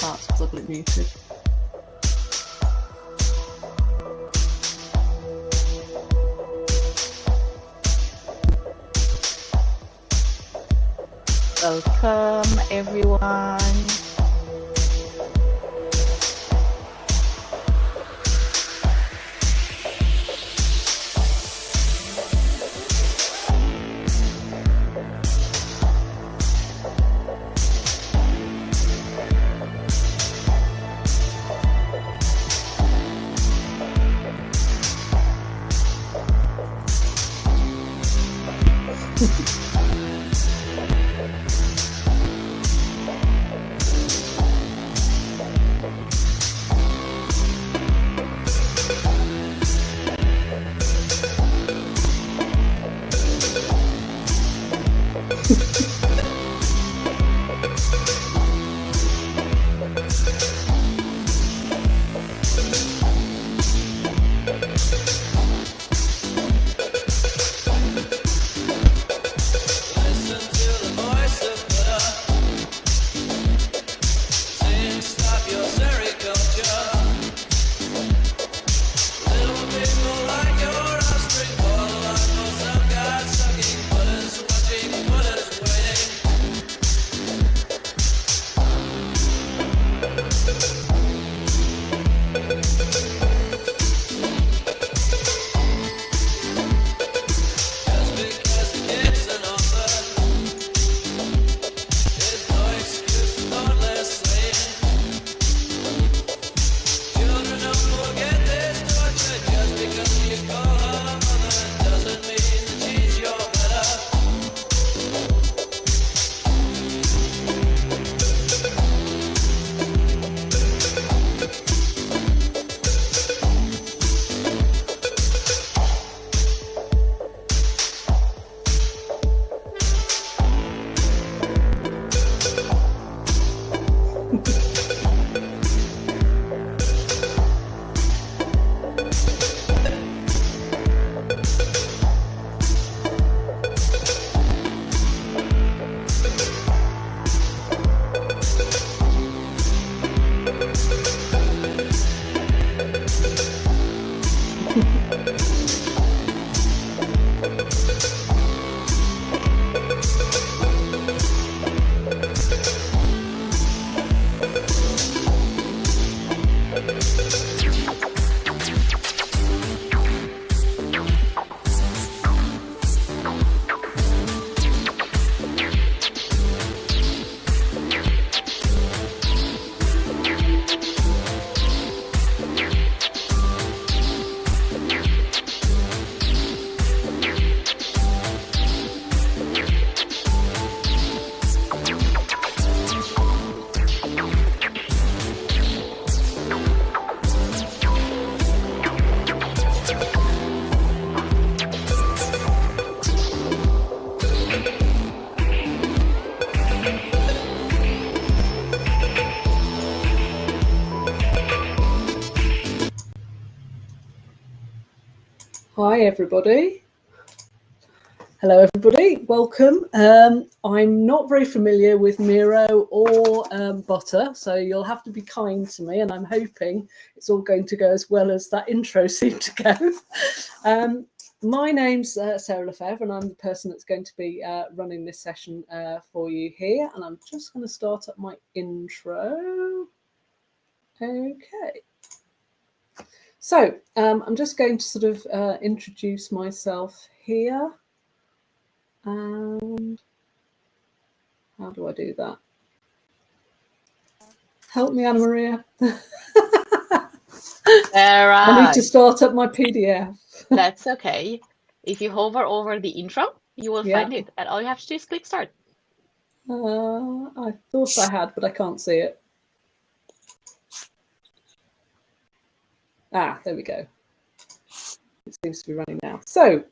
parts because I've got it muted. Welcome, everyone. Hi everybody. Hello everybody, welcome. I'm not very familiar with Miro or Butter, so you'll have to be kind to me, and I'm hoping it's all going to go as well as that intro seemed to go. My name's Sarah Lefebvre, and I'm the person that's going to be running this session for you here, and I'm just going to start up my intro. Okay. So I'm just going to sort of introduce myself here. And how do I do that? Help me, Anna Maria. I need to start up my PDF. That's okay. If you hover over the intro, you will find it. And all you have to do is click start. I thought I had, but I can't see it. Ah, there we go. It seems to be running now. So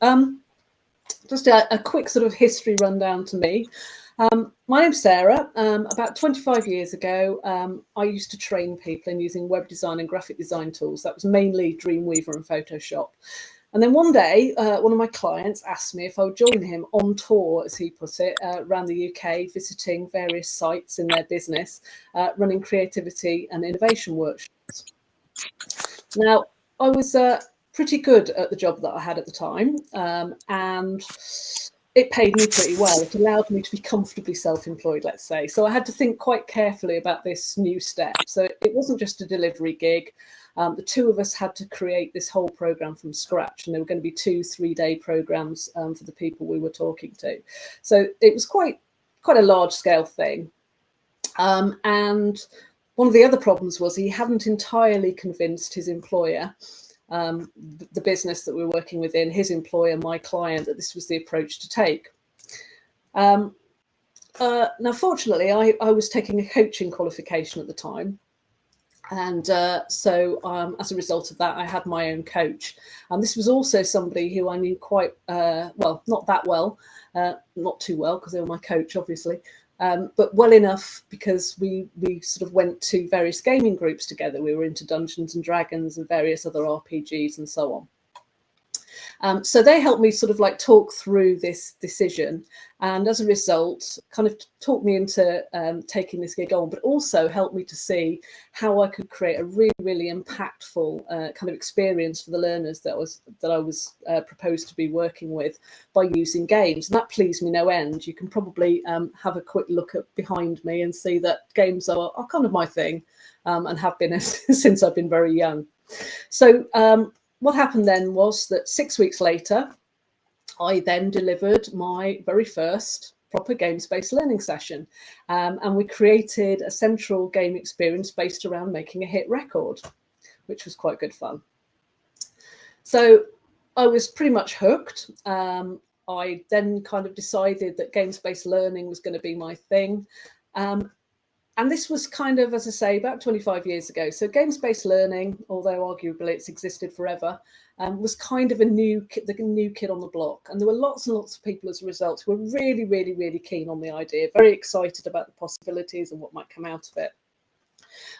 just a quick sort of history rundown to me. My name's Sarah. About 25 years ago, I used to train people in using web design and graphic design tools. That was mainly Dreamweaver and Photoshop. And then one day, one of my clients asked me if I would join him on tour, as he put it, around the UK, visiting various sites in their business, running creativity and innovation workshops. Now, I was pretty good at the job that I had at the time, and it paid me pretty well. It allowed me to be comfortably self-employed, let's say. So I had to think quite carefully about this new step. So it wasn't just a delivery gig. The two of us had to create this whole program from scratch, and there were going to be 2-3-day programs for the people we were talking to. So it was quite a large-scale thing. And one of the other problems was he hadn't entirely convinced his employer, the business that we were working within, his employer, my client, that this was the approach to take. Now, fortunately, I was taking a coaching qualification at the time. And so as a result of that, I had my own coach. And this was also somebody who I knew quite well, not that well, not too well, because they were my coach, obviously, but well enough because we sort of went to various gaming groups together. We were into Dungeons and Dragons and various other RPGs and so on. So they helped me sort of like talk through this decision, and as a result kind of talked me into taking this gig on, but also helped me to see how I could create a really, really impactful kind of experience for the learners that I was proposed to be working with by using games. And that pleased me no end. You can probably have a quick look at behind me and see that games are kind of my thing, and have been since I've been very young. So what happened then was that 6 weeks later, I then delivered my very first proper games-based learning session. And we created a central game experience based around making a hit record, which was quite good fun. So I was pretty much hooked. I then kind of decided that games-based learning was going to be my thing. And this was kind of, as I say, about 25 years ago. So games-based learning, although arguably it's existed forever, was kind of the new kid on the block. And there were lots and lots of people as a result who were really, really, really keen on the idea, very excited about the possibilities and what might come out of it.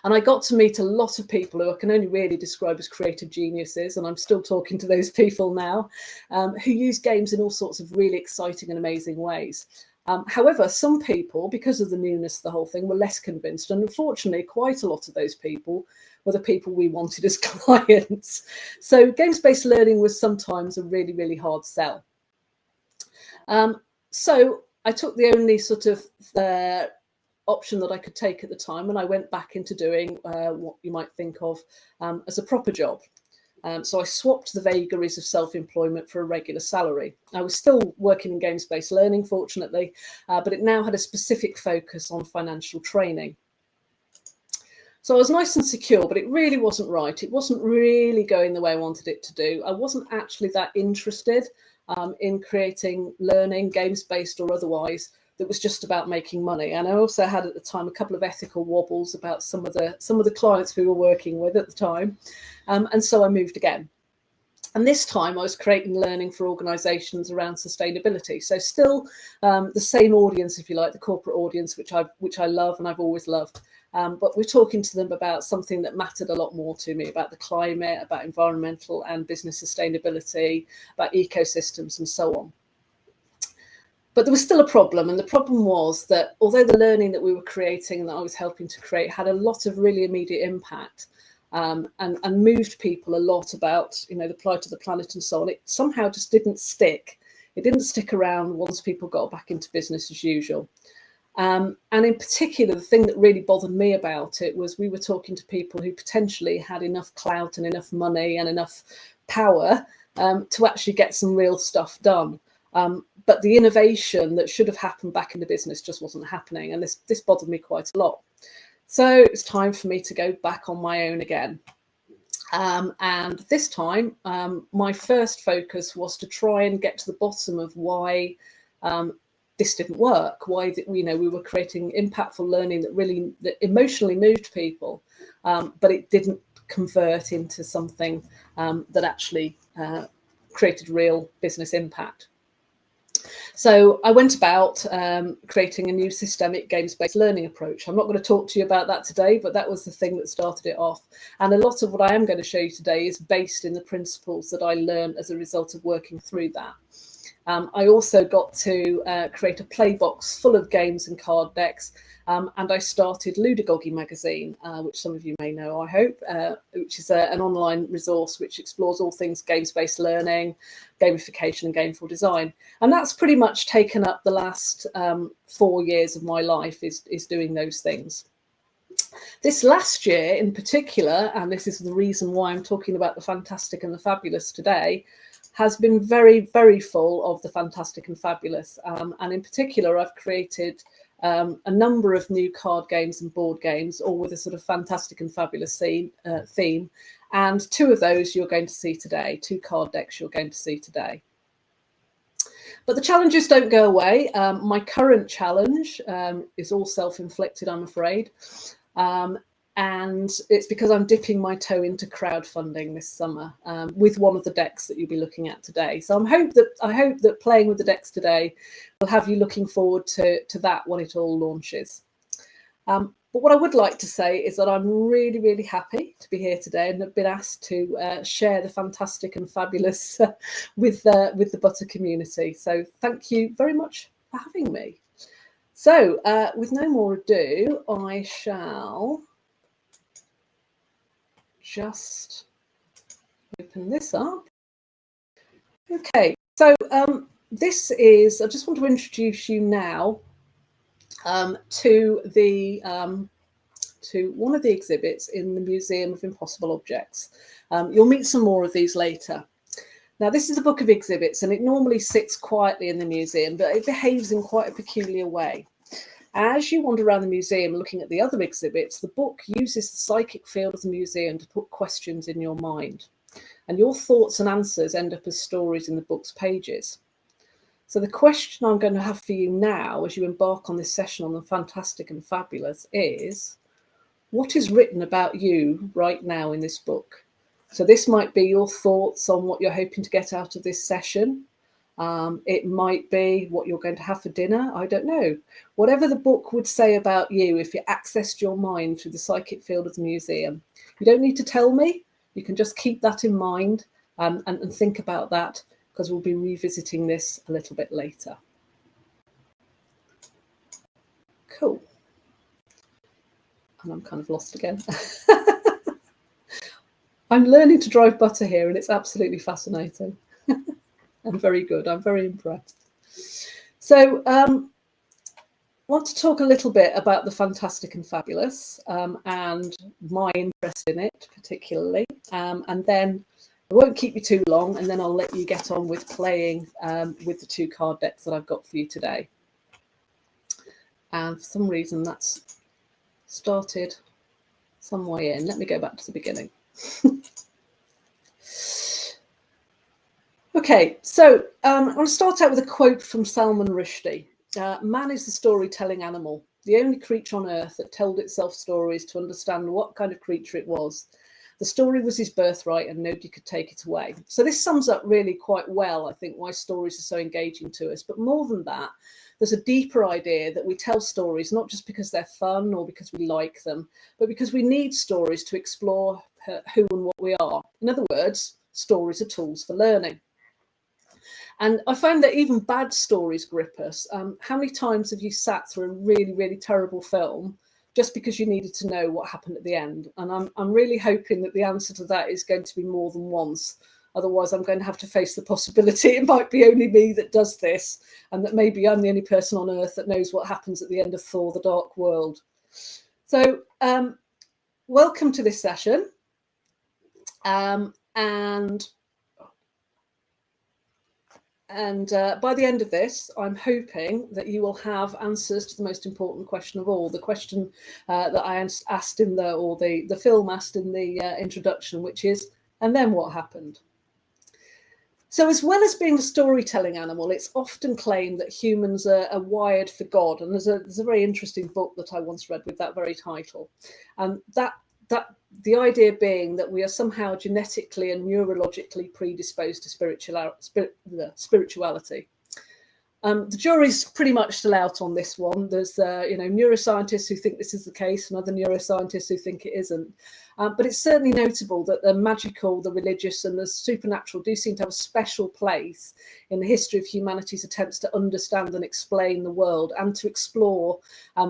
And I got to meet a lot of people who I can only really describe as creative geniuses, and I'm still talking to those people now, who use games in all sorts of really exciting and amazing ways. However, some people, because of the newness of the whole thing, were less convinced. And unfortunately, quite a lot of those people were the people we wanted as clients. So games-based learning was sometimes a really, really hard sell. So I took the only sort of option that I could take at the time, and I went back into doing what you might think of as a proper job. So I swapped the vagaries of self-employment for a regular salary. I was still working in games-based learning, fortunately, but it now had a specific focus on financial training. So I was nice and secure, but it really wasn't right. It wasn't really going the way I wanted it to do. I wasn't actually that interested in creating learning, games-based or otherwise, that was just about making money. And I also had at the time a couple of ethical wobbles about some of the clients we were working with at the time. And so I moved again. And this time I was creating learning for organisations around sustainability. So still the same audience, if you like, the corporate audience, which I love and I've always loved. But we're talking to them about something that mattered a lot more to me, about the climate, about environmental and business sustainability, about ecosystems and so on. But there was still a problem, and the problem was that although the learning that we were creating and that I was helping to create had a lot of really immediate impact, and moved people a lot about, the plight of the planet and so on, it somehow just didn't stick. It didn't stick around once people got back into business as usual. And in particular, the thing that really bothered me about it was we were talking to people who potentially had enough clout and enough money and enough power to actually get some real stuff done. But the innovation that should have happened back in the business just wasn't happening. And this bothered me quite a lot. So it's time for me to go back on my own again. And this time, my first focus was to try and get to the bottom of why this didn't work, why we were creating impactful learning that emotionally moved people, but it didn't convert into something that actually created real business impact. So I went about creating a new systemic games-based learning approach. I'm not going to talk to you about that today, but that was the thing that started it off. And a lot of what I am going to show you today is based in the principles that I learned as a result of working through that. I also got to create a play box full of games and card decks, and I started Ludagogy magazine, which some of you may know, I hope, which is an online resource which explores all things games-based learning, gamification and gameful design. And that's pretty much taken up the last 4 years of my life, is doing those things. This last year in particular, and this is the reason why I'm talking about the fantastic and the fabulous today, has been very, very full of the fantastic and fabulous. And in particular, I've created a number of new card games and board games, all with a sort of fantastic and fabulous theme. And 2 of those you're going to see today, 2 card decks you're going to see today. But the challenges don't go away. My current challenge is all self-inflicted, I'm afraid. And it's because I'm dipping my toe into crowdfunding this summer with one of the decks that you'll be looking at today. So I hope that playing with the decks today will have you looking forward to that when it all launches. But what I would like to say is that I'm really, really happy to be here today and have been asked to share the fantastic and fabulous with the Butter community. So thank you very much for having me. So with no more ado, I shall just open this up. Okay, so this is, I just want to introduce you now to one of the exhibits in the Museum of Impossible Objects. You'll meet some more of these later. Now, this is a book of exhibits, and it normally sits quietly in the museum, but it behaves in quite a peculiar way. As you wander around the museum looking at the other exhibits, the book uses the psychic field of the museum to put questions in your mind. And your thoughts and answers end up as stories in the book's pages. So the question I'm going to have for you now, as you embark on this session on the fantastic and fabulous, is, what is written about you right now in this book? So this might be your thoughts on what you're hoping to get out of this session. It might be what you're going to have for dinner. I don't know. Whatever the book would say about you, if you accessed your mind through the psychic field of the museum. You don't need to tell me. You can just keep that in mind and think about that, because we'll be revisiting this a little bit later. Cool. And I'm kind of lost again. I'm learning to drive Butter here, and it's absolutely fascinating. And very good. I'm very impressed. So I want to talk a little bit about the fantastic and fabulous and my interest in it particularly. And then I won't keep you too long, and then I'll let you get on with playing with the 2 card decks that I've got for you today. And for some reason that's started some way in. Let me go back to the beginning. Okay, so I want to start out with a quote from Salman Rushdie. Man is the storytelling animal, the only creature on earth that told itself stories to understand what kind of creature it was. The story was his birthright and nobody could take it away. So this sums up really quite well, I think, why stories are so engaging to us. But more than that, there's a deeper idea that we tell stories not just because they're fun or because we like them, but because we need stories to explore who and what we are. In other words, stories are tools for learning. And I find that even bad stories grip us. How many times have you sat through a really, really terrible film just because you needed to know what happened at the end? And I'm really hoping that the answer to that is going to be more than once. Otherwise, I'm going to have to face the possibility it might be only me that does this, and that maybe I'm the only person on earth that knows what happens at the end of Thor: The Dark World. So welcome to this session. And by the end of this, I'm hoping that you will have answers to the most important question of all, the question that I asked in the film asked in the introduction, which is, and then what happened? So as well as being a storytelling animal, it's often claimed that humans are wired for God. And there's a very interesting book that I once read with that very title. And that the idea being that we are somehow genetically and neurologically predisposed to spirituality. The jury's pretty much still out on this one. There's, neuroscientists who think this is the case and other neuroscientists who think it isn't. But it's certainly notable that the magical, the religious and the supernatural do seem to have a special place in the history of humanity's attempts to understand and explain the world and to explore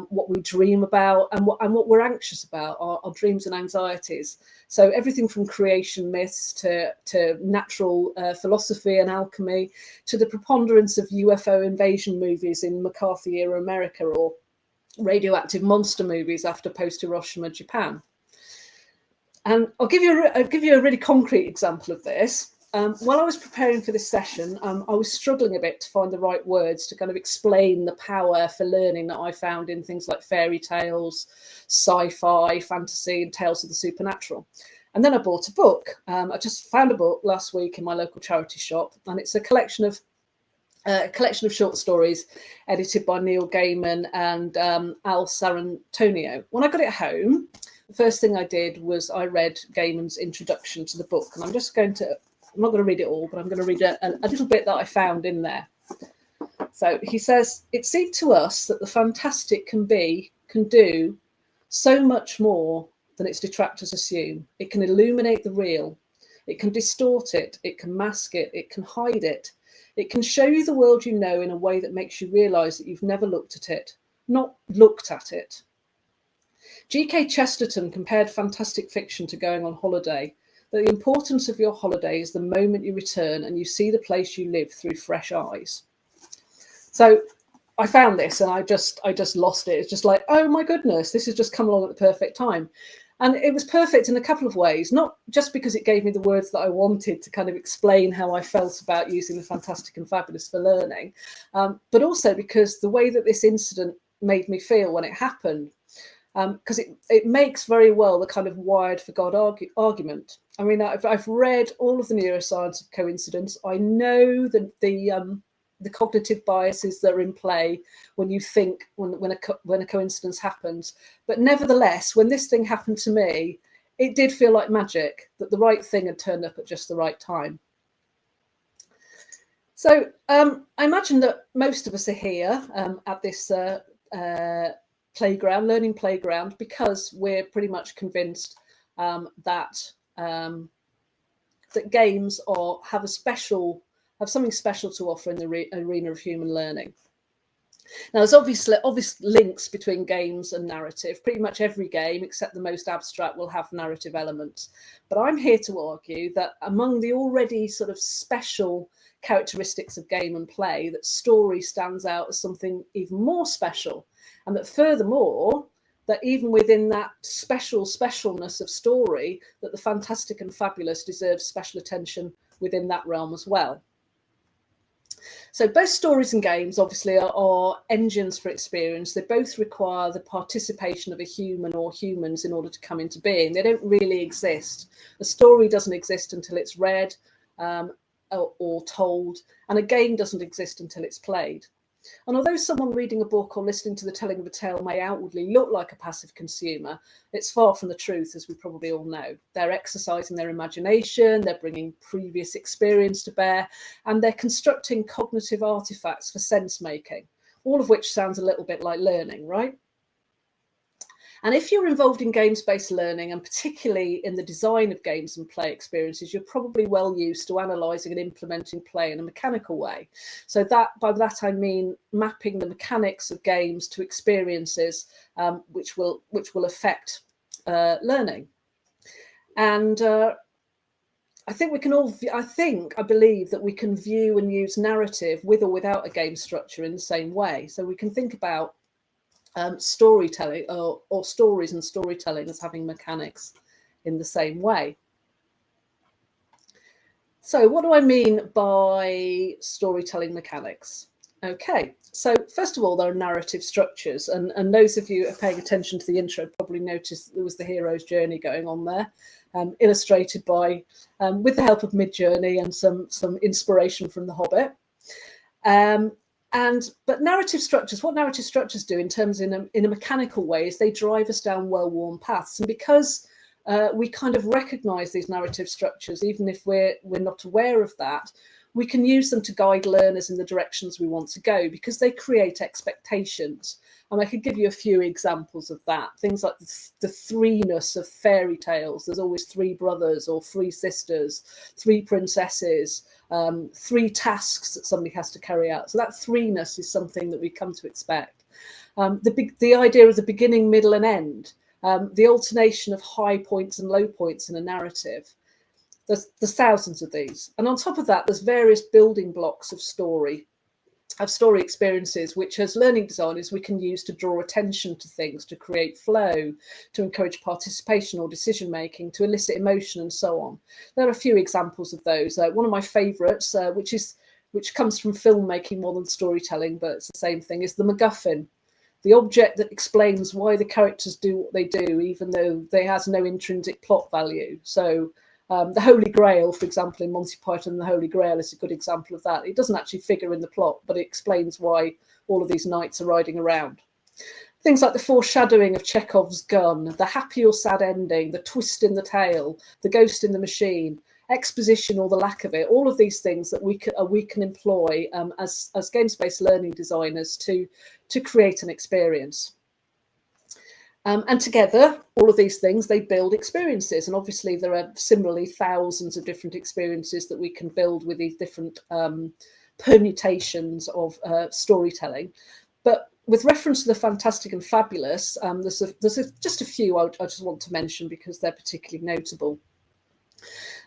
what we dream about and what we're anxious about, our dreams and anxieties. So everything from creation myths to natural philosophy and alchemy to the preponderance of UFO invasion movies in McCarthy-era America or radioactive monster movies after post-Hiroshima Japan. And I'll give you a really concrete example of this. While I was preparing for this session, I was struggling a bit to find the right words to kind of explain the power for learning that I found in things like fairy tales, sci-fi, fantasy, and tales of the supernatural. And then I bought a book. I just found a book last week in my local charity shop, and it's a collection of short stories edited by Neil Gaiman and Al Sarantonio. When I got it home, the first thing I did was I read Gaiman's introduction to the book, and I'm not going to read it all, but I'm going to read a little bit that I found in there. So he says, "It seemed to us that the fantastic can do so much more than its detractors assume. It can illuminate the real. It can distort it. It can mask it. It can hide it. It can show you the world you know in a way that makes you realise that you've never looked at it, not looked at it." G.K. Chesterton compared fantastic fiction to going on holiday, that the importance of your holiday is the moment you return and you see the place you live through fresh eyes. So I found this and I just lost it. It's just like, oh my goodness, this has just come along at the perfect time. And it was perfect in a couple of ways, not just because it gave me the words that I wanted to kind of explain how I felt about using the fantastic and fabulous for learning, but also because the way that this incident made me feel when it happened, because it makes very well the kind of wired for God argument. I mean, I've read all of the neuroscience of coincidence. I know that the cognitive biases that are in play when you think when a coincidence happens, but nevertheless, when this thing happened to me, it did feel like magic that the right thing had turned up at just the right time. So I imagine that most of us are here at this learning playground, because we're pretty much convinced that games have something special to offer in the arena of human learning. Now, there's obvious links between games and narrative. Pretty much every game, except the most abstract, will have narrative elements. But I'm here to argue that among the already sort of special characteristics of game and play, that story stands out as something even more special. And that furthermore, that even within that specialness of story, that the fantastic and fabulous deserves special attention within that realm as well. So both stories and games obviously are engines for experience. They both require the participation of a human or humans in order to come into being. They don't really exist. A story doesn't exist until it's read or told, and a game doesn't exist until it's played. And although someone reading a book or listening to the telling of a tale may outwardly look like a passive consumer, it's far from the truth, as we probably all know. They're exercising their imagination, they're bringing previous experience to bear, and they're constructing cognitive artifacts for sense making, all of which sounds a little bit like learning, right? And if you're involved in games-based learning, and particularly in the design of games and play experiences, you're probably well used to analysing and implementing play in a mechanical way. So by that I mean mapping the mechanics of games to experiences which will affect learning. And I believe that we can view and use narrative with or without a game structure in the same way. So we can think about storytelling or stories and storytelling as having mechanics in the same way. So what do I mean by storytelling mechanics? Okay, so first of all, there are narrative structures, and those of you who are paying attention to the intro probably noticed there was the hero's journey going on there, illustrated by, with the help of Midjourney and some inspiration from The Hobbit. But narrative structures, what narrative structures do in terms in a mechanical way is they drive us down well-worn paths. And because we kind of recognize these narrative structures, even if we're not aware of that, we can use them to guide learners in the directions we want to go because they create expectations. And I could give you a few examples of that. Things like the threeness of fairy tales. There's always three brothers or three sisters, three princesses, three tasks that somebody has to carry out. So that threeness is something that we come to expect. The idea of the beginning, middle and end, the alternation of high points and low points in a narrative. There's thousands of these. And on top of that, there's various building blocks of story experiences, which as learning designers, we can use to draw attention to things, to create flow, to encourage participation or decision making, to elicit emotion and so on. There are a few examples of those. One of my favourites, which comes from filmmaking more than storytelling, but it's the same thing, is the MacGuffin. The object that explains why the characters do what they do, even though they has no intrinsic plot value. So the Holy Grail, for example, in Monty Python and the Holy Grail is a good example of that. It doesn't actually figure in the plot, but it explains why all of these knights are riding around. Things like the foreshadowing of Chekhov's gun, the happy or sad ending, the twist in the tale, the ghost in the machine, exposition or the lack of it, all of these things that we can employ as games-based learning designers to create an experience. And together, all of these things, they build experiences. And obviously, there are similarly thousands of different experiences that we can build with these different permutations of storytelling. But with reference to the fantastic and fabulous, there's just a few I just want to mention because they're particularly notable.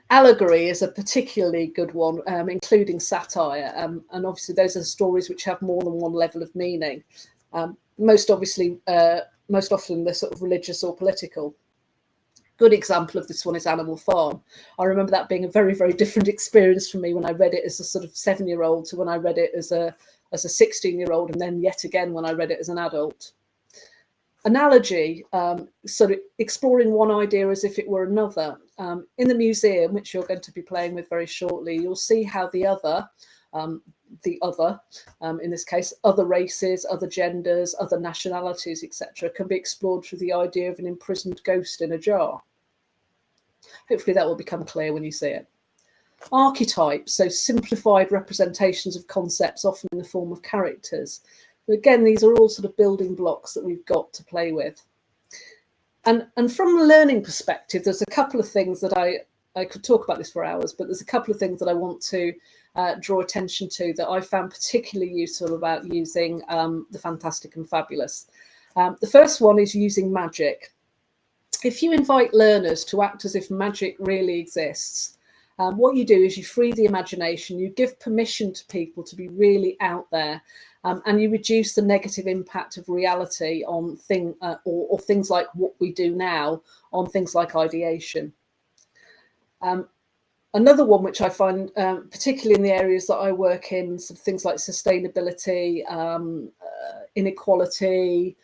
Allegory is a particularly good one, including satire. And obviously, those are stories which have more than one level of meaning. Most often they're sort of religious or political. Good example of this one is Animal Farm. I remember that being a very, very different experience for me when I read it as a sort of 7-year-old to when I read it as a 16-year-old, and then yet again when I read it as an adult. Analogy, sort of exploring one idea as if it were another. In the museum, which you're going to be playing with very shortly, you'll see how the other, in this case, other races, other genders, other nationalities, etc., can be explored through the idea of an imprisoned ghost in a jar. Hopefully that will become clear when you see it. Archetypes, so simplified representations of concepts, often in the form of characters. But again, these are all sort of building blocks that we've got to play with. And from a learning perspective, there's a couple of things that I could talk about this for hours, but there's a couple of things that I want to draw attention to that I found particularly useful about using the fantastic and fabulous. The first one is using magic. If you invite learners to act as if magic really exists, what you do is you free the imagination, you give permission to people to be really out there, and you reduce the negative impact of reality on things like what we do now, on things like ideation. Another one which I find, particularly in the areas that I work in, so things like sustainability, inequality,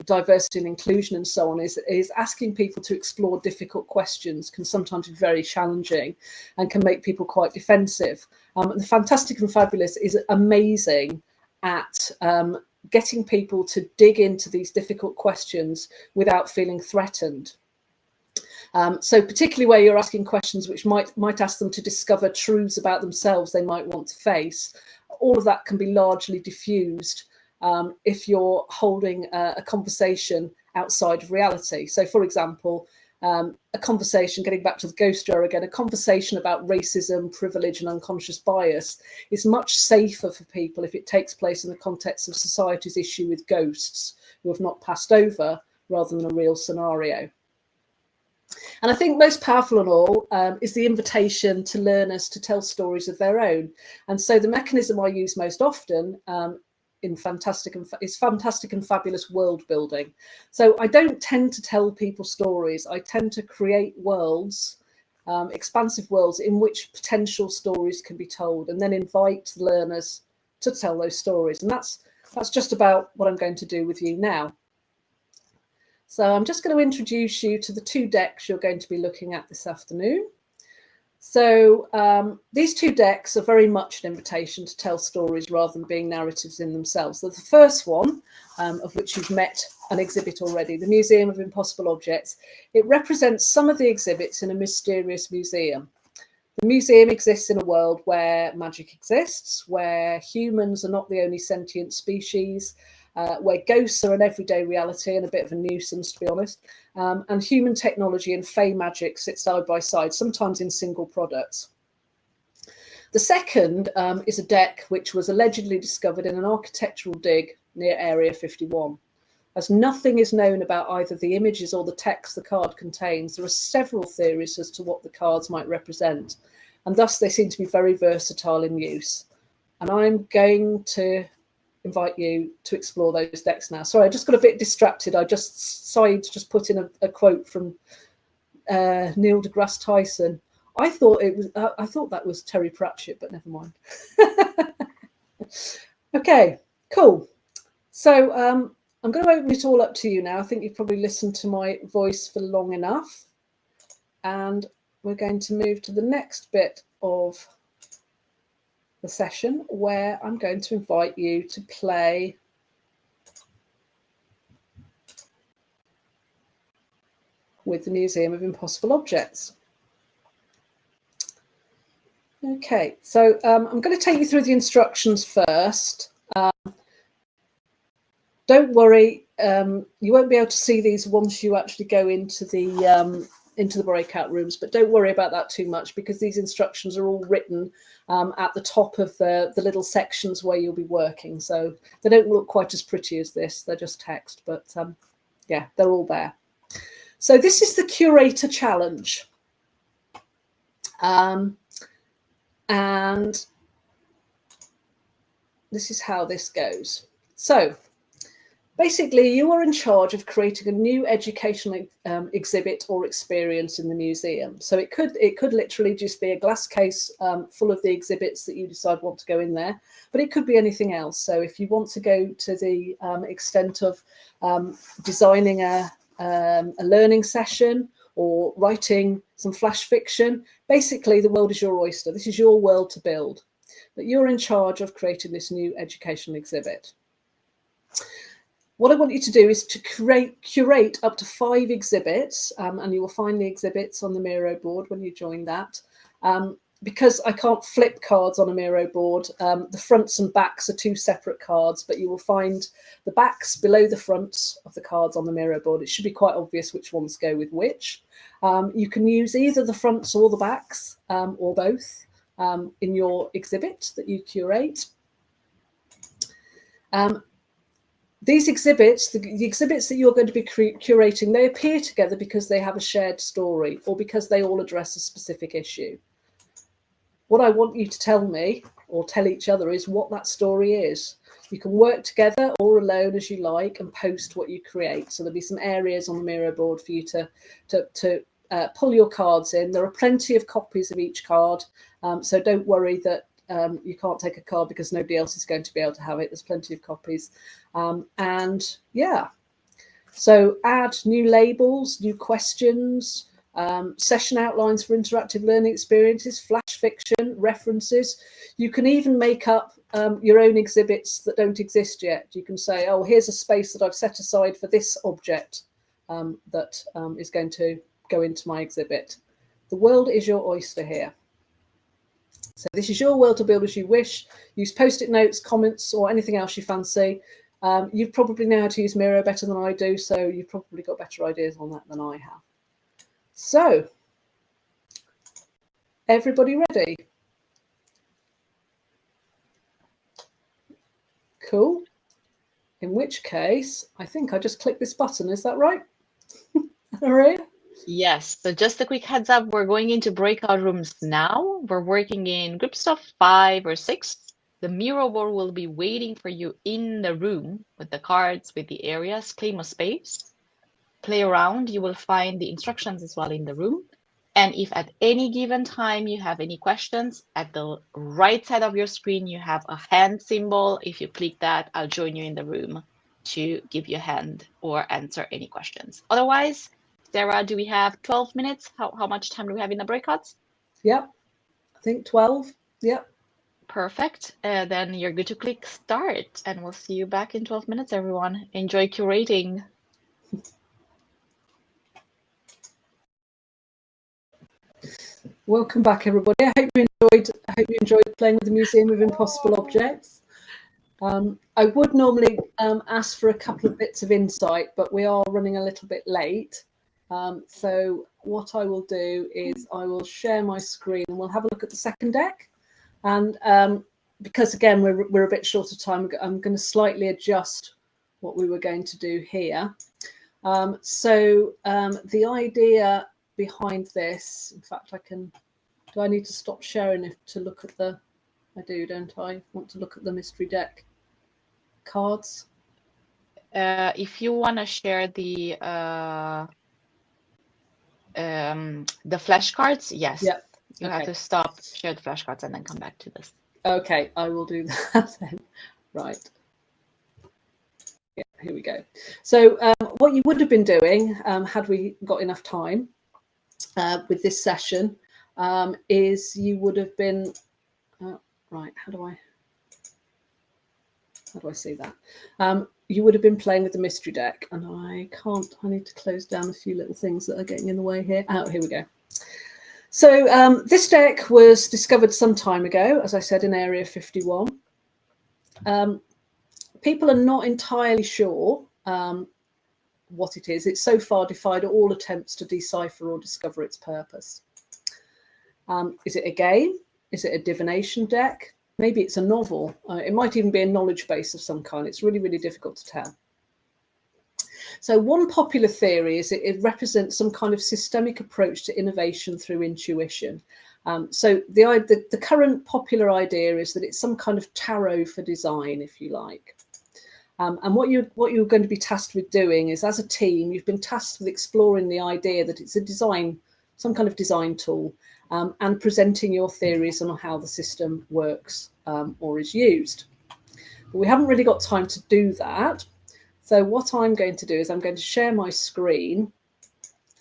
diversity and inclusion and so on, is asking people to explore difficult questions can sometimes be very challenging and can make people quite defensive. The fantastic and fabulous is amazing at getting people to dig into these difficult questions without feeling threatened. So particularly where you're asking questions which might ask them to discover truths about themselves they might want to face, all of that can be largely diffused if you're holding a conversation outside of reality. So, for example, a conversation, getting back to the ghost jar again, a conversation about racism, privilege and unconscious bias is much safer for people if it takes place in the context of society's issue with ghosts who have not passed over rather than a real scenario. And I think most powerful of all is the invitation to learners to tell stories of their own. And so the mechanism I use most often is fantastic and fabulous world building. So I don't tend to tell people stories. I tend to create worlds, expansive worlds in which potential stories can be told, and then invite learners to tell those stories. And that's just about what I'm going to do with you now. So I'm just going to introduce you to the two decks you're going to be looking at this afternoon. So these two decks are very much an invitation to tell stories rather than being narratives in themselves. So the first one, of which you've met an exhibit already, the Museum of Impossible Objects, it represents some of the exhibits in a mysterious museum. The museum exists in a world where magic exists, where humans are not the only sentient species, where ghosts are an everyday reality and a bit of a nuisance, to be honest, and human technology and fey magic sit side by side, sometimes in single products. The second is a deck which was allegedly discovered in an architectural dig near Area 51. As nothing is known about either the images or the text the card contains, there are several theories as to what the cards might represent, and thus they seem to be very versatile in use. And I'm going to invite you to explore those decks now. Sorry, I just got a bit distracted. I just put in a quote from Neil deGrasse Tyson. I thought that was Terry Pratchett, but never mind. Okay, cool. So I'm going to open it all up to you now. I think you've probably listened to my voice for long enough. And we're going to move to the next bit of the session where I'm going to invite you to play with the Museum of Impossible Objects. Okay, so I'm going to take you through the instructions first. Don't worry, you won't be able to see these once you actually go into the breakout rooms, but don't worry about that too much because these instructions are all written at the top of the little sections where you'll be working. So they don't look quite as pretty as this, they're just text, but yeah, they're all there. So this is the Curator Challenge. And this is how this goes. So basically, you are in charge of creating a new educational exhibit or experience in the museum. So it could literally just be a glass case full of the exhibits that you decide want to go in there, but it could be anything else. So if you want to go to the extent of designing a learning session or writing some flash fiction, basically the world is your oyster. This is your world to build, but you're in charge of creating this new educational exhibit. What I want you to do is to curate up to 5 exhibits, and you will find the exhibits on the Miro board when you join that. Because I can't flip cards on a Miro board, the fronts and backs are 2 separate cards, but you will find the backs below the fronts of the cards on the Miro board. It should be quite obvious which ones go with which. You can use either the fronts or the backs, or both, in your exhibit that you curate. These exhibits, the exhibits that you're going to be curating, they appear together because they have a shared story or because they all address a specific issue. What I want you to tell me or tell each other is what that story is. You can work together or alone as you like and post what you create. So there'll be some areas on the Miro board for you to pull your cards in. There are plenty of copies of each card, so don't worry that you can't take a card because nobody else is going to be able to have it. There's plenty of copies. And yeah, so add new labels, new questions, session outlines for interactive learning experiences, flash fiction, references. You can even make up your own exhibits that don't exist yet. You can say, oh, here's a space that I've set aside for this object that is going to go into my exhibit. The world is your oyster here. So this is your world to build as you wish. Use post-it notes, comments, or anything else you fancy. You probably know how to use Miro better than I do, so you've probably got better ideas on that than I have. So, everybody ready? Cool. In which case, I think I just click this button. Is that right? Maria? Yes, so just a quick heads up, we're going into breakout rooms now. We're working in groups of 5 or 6. The Miro board will be waiting for you in the room with the cards, with the areas, claim a space. Play around, you will find the instructions as well in the room. And if at any given time you have any questions, at the right side of your screen, you have a hand symbol. If you click that, I'll join you in the room to give you a hand or answer any questions. Otherwise, Sarah, do we have 12 minutes? How much time do we have in the breakouts? Yep, I think 12. Yep. Perfect. Then you're good to click start, and we'll see you back in 12 minutes, everyone. Enjoy curating. Welcome back, everybody. I hope you enjoyed playing with the Museum of Impossible Objects. I would normally ask for a couple of bits of insight, but we are running a little bit late. So what I will do is I will share my screen and we'll have a look at the second deck. And because again we're a bit short of time, I'm going to slightly adjust what we were going to do here. So the idea behind this, in fact, do I need to stop sharing it to look at the, I do, don't I? Want to look at the mystery deck cards? If you want to share the flashcards, yes. Yeah. You have to stop, share the flashcards, and then come back to this. Okay, I will do that then. Right. Yeah, here we go. So what you would have been doing, had we got enough time with this session, is you would have been, right, how do I see that? You would have been playing with the mystery deck, and I need to close down a few little things that are getting in the way here. Oh, here we go. So this deck was discovered some time ago, as I said, in Area 51. People are not entirely sure what it is. It's so far defied all attempts to decipher or discover its purpose. Is it a game? Is it a divination deck? Maybe it's a novel. It might even be a knowledge base of some kind. It's really, really difficult to tell. So one popular theory is it represents some kind of systemic approach to innovation through intuition. So the current popular idea is that it's some kind of tarot for design, if you like. And what you're going to be tasked with doing is, as a team, you've been tasked with exploring the idea that it's a design, some kind of design tool, and presenting your theories on how the system works or is used. But we haven't really got time to do that. So what I'm going to do is I'm going to share my screen,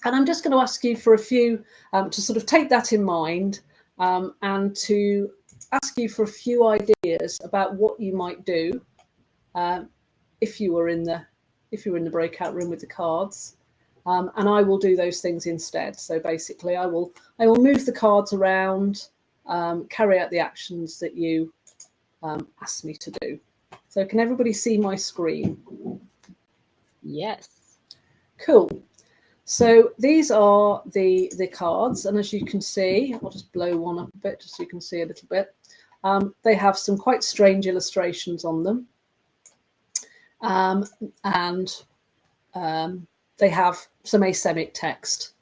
and I'm just going to ask you for a few, to sort of take that in mind, and to ask you for a few ideas about what you might do if you were in the breakout room with the cards, and I will do those things instead. So basically, I will move the cards around, carry out the actions that you asked me to do. So can everybody see my screen? Yes. Cool. So these are the cards, and as you can see, I'll just blow one up a bit just so you can see a little bit. They have some quite strange illustrations on them, and they have some asemic text.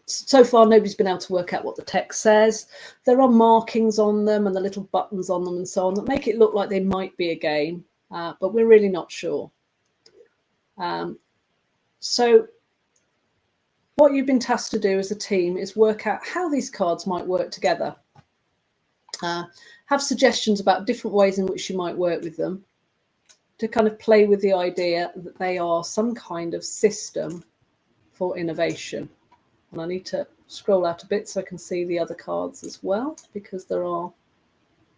So far, nobody's been able to work out what the text says. There are markings on them and the little buttons on them and so on that make it look like they might be a game, but we're really not sure. So what you've been tasked to do as a team is work out how these cards might work together. Have suggestions about different ways in which you might work with them, to kind of play with the idea that they are some kind of system for innovation. And I need to scroll out a bit so I can see the other cards as well, because there are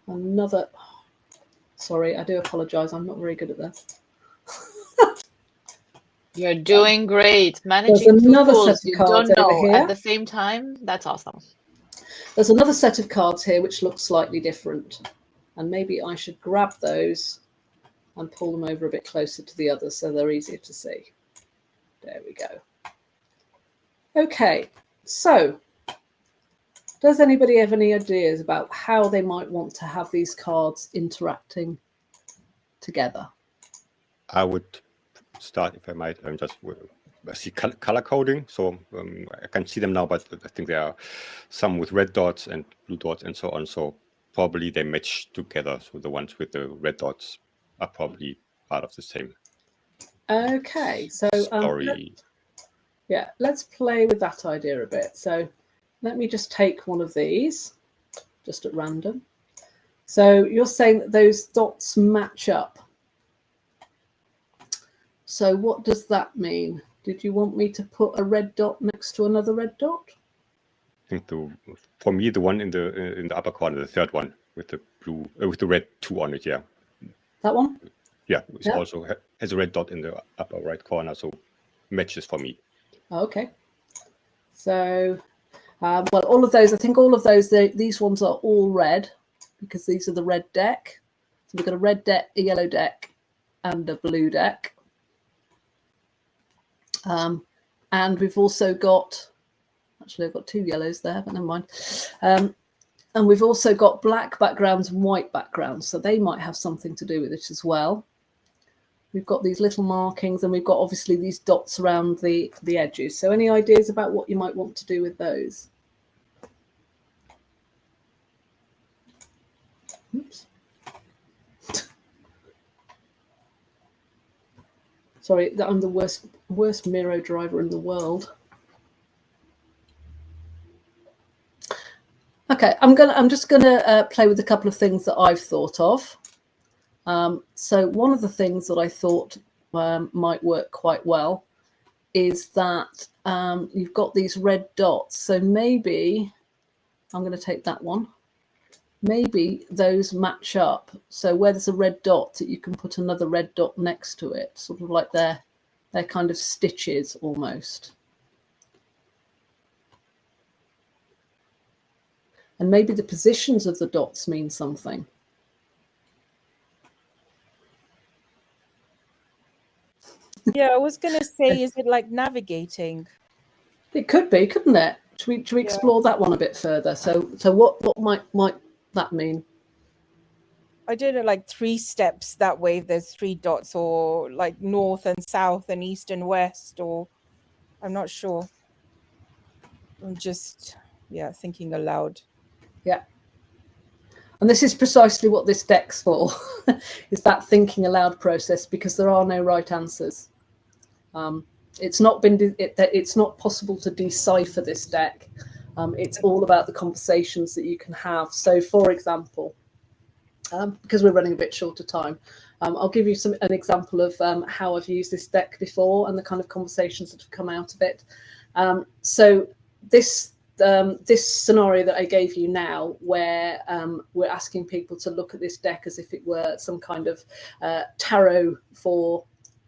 another. Sorry, I do apologize. I'm not very good at this. You're doing great. Managing There's another tools set of you cards don't over know here. at the same time. That's awesome. There's another set of cards here which looks slightly different, and maybe I should grab those and pull them over a bit closer to the others so they're easier to see. There we go. Okay, so does anybody have any ideas about how they might want to have these cards interacting together? I would start, if I might, just see color coding. So I can see them now, but I think there are some with red dots and blue dots and so on. So probably they match together. So the ones with the red dots are probably part of the same. Okay, so story. Let's play with that idea a bit. So let me just take one of these, just at random. So you're saying that those dots match up. So what does that mean? Did you want me to put a red dot next to another red dot? I think for me, the one in the upper corner, the third one with the blue, with the red 2 on it, yeah. That one? Yeah, it also has a red dot in the upper right corner, so matches for me. Okay. So Well, all of those, I think all of those, these ones are all red because these are the red deck. So we've got a red deck, a yellow deck, and a blue deck. And we've also got, actually I've got 2 yellows there, but never mind. And we've also got black backgrounds and white backgrounds, so they might have something to do with it as well. We've got these little markings, and we've got obviously these dots around the edges. So any ideas about what you might want to do with those? Oops. Sorry, I'm the worst Miro driver in the world. Okay, I'm just gonna play with a couple of things that I've thought of. So one of the things that I thought might work quite well is that you've got these red dots. So maybe I'm going to take that one. Maybe those match up. So where there's a red dot, that you can put another red dot next to it, sort of like they're kind of stitches almost. And maybe the positions of the dots mean something. Yeah, I was going to say, is it like navigating? It could be, couldn't it? Should we explore that one a bit further? So what might that mean? I don't know, like 3 steps that way, if there's 3 dots, or like north and south and east and west, or I'm not sure. I'm just, thinking aloud. Yeah. And this is precisely what this deck's for, is that thinking aloud process, because there are no right answers. It's not possible to decipher this deck. It's all about the conversations that you can have. So, for example, because we're running a bit short of time, I'll give you an example of how I've used this deck before and the kind of conversations that have come out of it. So this scenario that I gave you now, where we're asking people to look at this deck as if it were some kind of tarot for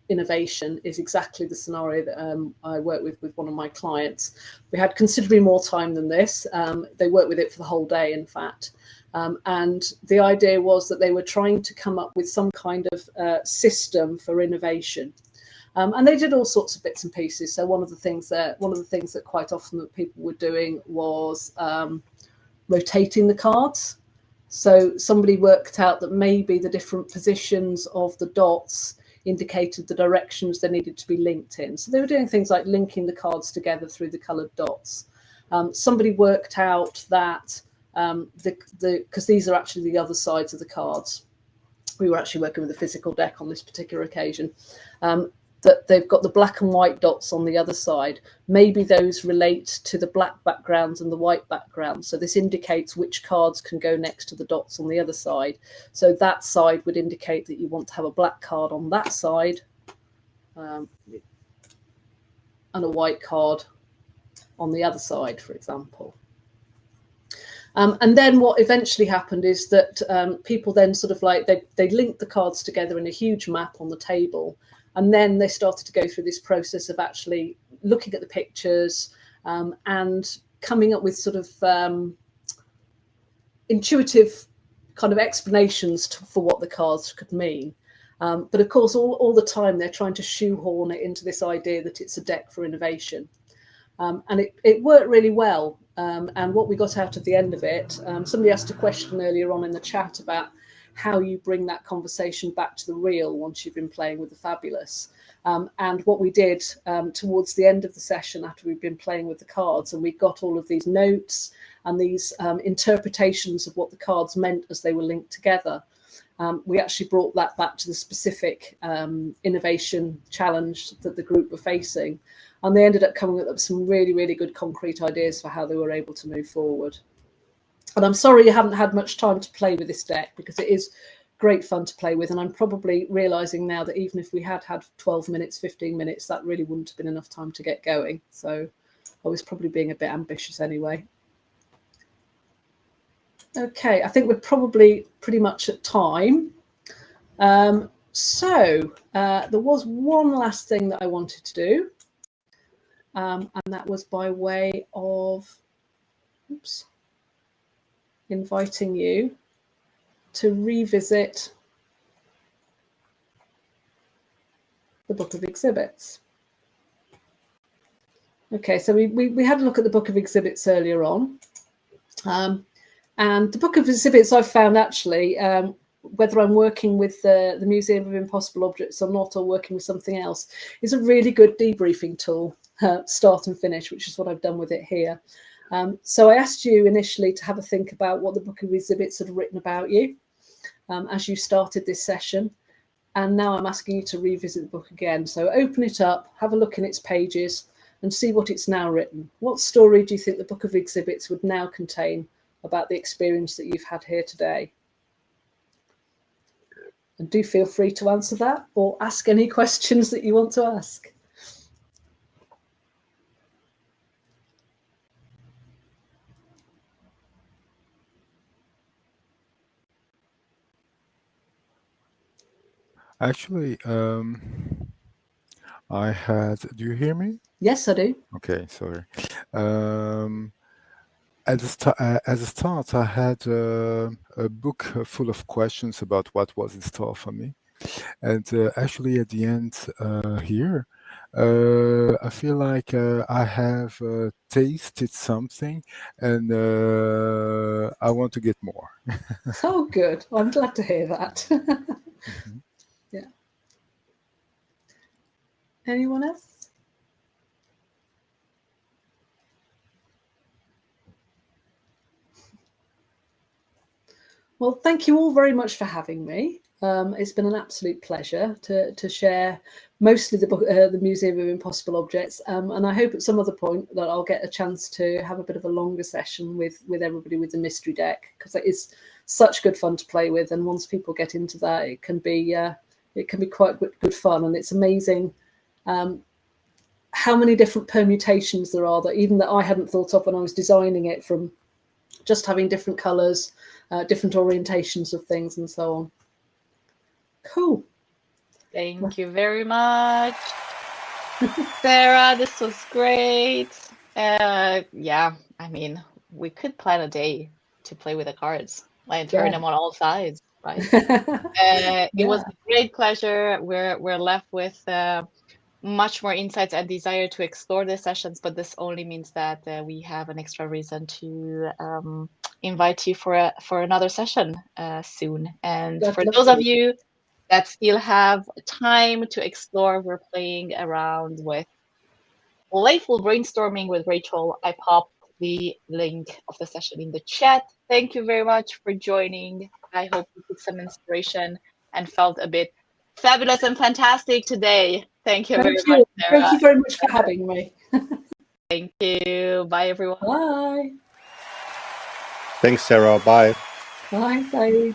innovation, is exactly the scenario that I work with one of my clients. We had considerably more time than this. They worked with it for the whole day, in fact. And the idea was that they were trying to come up with some kind of system for innovation. And they did all sorts of bits and pieces. So one of the things that quite often that people were doing was rotating the cards. So somebody worked out that maybe the different positions of the dots indicated the directions they needed to be linked in. So they were doing things like linking the cards together through the coloured dots. Somebody worked out that because these are actually the other sides of the cards. We were actually working with a physical deck on this particular occasion. That they've got the black and white dots on the other side. Maybe those relate to the black backgrounds and the white backgrounds. So this indicates which cards can go next to the dots on the other side. So that side would indicate that you want to have a black card on that side and a white card on the other side, for example. And then what eventually happened is that people then sort of like, they linked the cards together in a huge map on the table. And then they started to go through this process of actually looking at the pictures and coming up with sort of intuitive kind of explanations for what the cards could mean. But of course, all the time they're trying to shoehorn it into this idea that it's a deck for innovation. And it worked really well. And what we got out at the end of it, somebody asked a question earlier on in the chat about how you bring that conversation back to the real once you've been playing with the fabulous. And what we did towards the end of the session, after we've been playing with the cards, and we got all of these notes and these interpretations of what the cards meant as they were linked together, we actually brought that back to the specific innovation challenge that the group were facing. And they ended up coming up with some really, really good concrete ideas for how they were able to move forward. And I'm sorry you haven't had much time to play with this deck, because it is great fun to play with. And I'm probably realizing now that even if we had 12 minutes, 15 minutes, that really wouldn't have been enough time to get going. So I was probably being a bit ambitious anyway. Okay, I think we're probably pretty much at time. So there was one last thing that I wanted to do. And that was by way of oops, inviting you to revisit the Book of Exhibits. Okay, so we had a look at the Book of Exhibits earlier on. And the Book of Exhibits, I've found actually, whether I'm working with the Museum of Impossible Objects or not, or working with something else, is a really good debriefing tool, start and finish, which is what I've done with it here. So I asked you initially to have a think about what the Book of Exhibits had written about you as you started this session. And now I'm asking you to revisit the book again. So open it up, have a look in its pages, and see what it's now written. What story do you think the Book of Exhibits would now contain about the experience that you've had here today? And do feel free to answer that or ask any questions that you want to ask. Actually, I had. Do you hear me? Yes, I do. Okay, sorry. At the start, I had a book full of questions about what was in store for me, and actually, at the end here, I feel like I have tasted something, and I want to get more. Oh, good. I'm glad to hear that. Mhm. Yeah. Anyone else? Well, thank you all very much for having me. It's been an absolute pleasure to share mostly the book, the Museum of Impossible Objects, and I hope at some other point that I'll get a chance to have a bit of a longer session with everybody with the mystery deck, because it is such good fun to play with, and once people get into that, it can be quite good fun, and it's amazing how many different permutations there are that even that I hadn't thought of when I was designing it, from just having different colours, different orientations of things, and so on. Cool. Thank you very much, Sarah. This was great. Yeah, I mean, we could plan a day to play with the cards and turn Yeah. them on all sides, right? Yeah. It was a great pleasure. We're left with much more insights and desire to explore the sessions, but this only means that we have an extra reason to invite you for another session soon. And I'd for love those to. of you that still have time to explore, we're playing around with playful brainstorming with Rachel. I popped the link of the session in the chat. Thank you very much for joining. I hope you took some inspiration and felt a bit fabulous and fantastic today. Thank you very much, Sarah. Thank you very much for having me. Thank you. Bye, everyone. Bye. Thanks, Sarah. Bye. Bye. Bye.